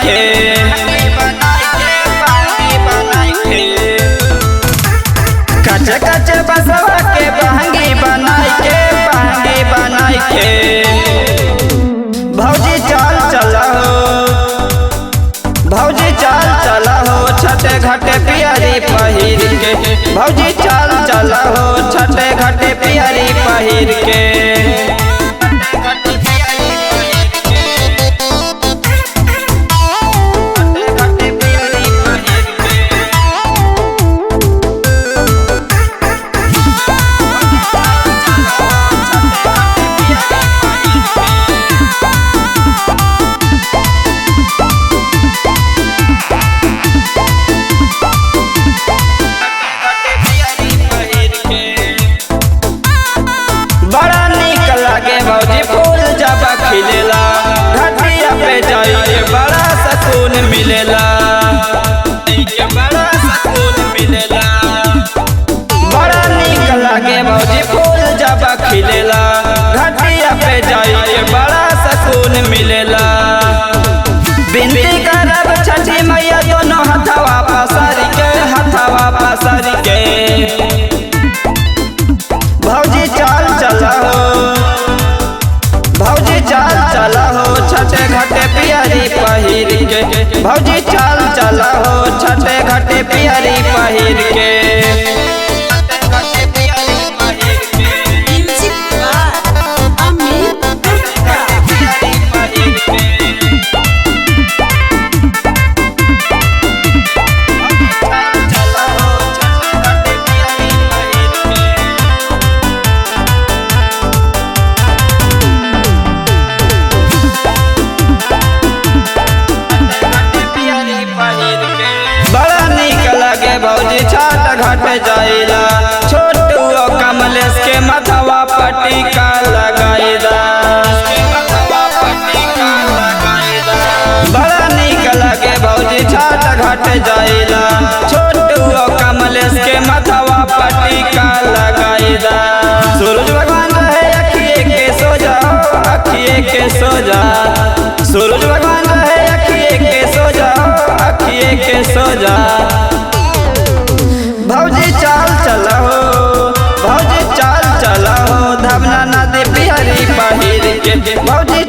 के कच्चे कच्चे बसवा के बहंगी बनाई के भौजी चाल चला हो छठे घाटे पियरी पहिर के भौजी चाल चला हो छठे घाटे पियरी पहिर के भौजी फूल जब खिलेला घटिया पे जाइए बड़ा सुकून मिलेला बड़ा नीक लागे भौजी फूल जब खिलेला घटिया पे जाइए बड़ा सुकून मिलेला बिनती करब छठी मैया दोनों हथवा पसारी के भौजी चाल चला हो छठे घाटे पियरी पहिर के भौजी चाल चला हो छठे घाटे पियरी पहिर के भौजी छठ घाट जाइला छोटू कमलेश के मथवा पटिका लगाइला बड़ा नीक लगे भौजी छठ घाट जाइला छोटू कमलेश के मथवा पटिका लगाइला सूरज भगवान रहे अखिए के सोजा सूरज भगवान रहे अखिए के सोजा भौजी चाल चला हो धमना नदी पियरी पहिर के भौजी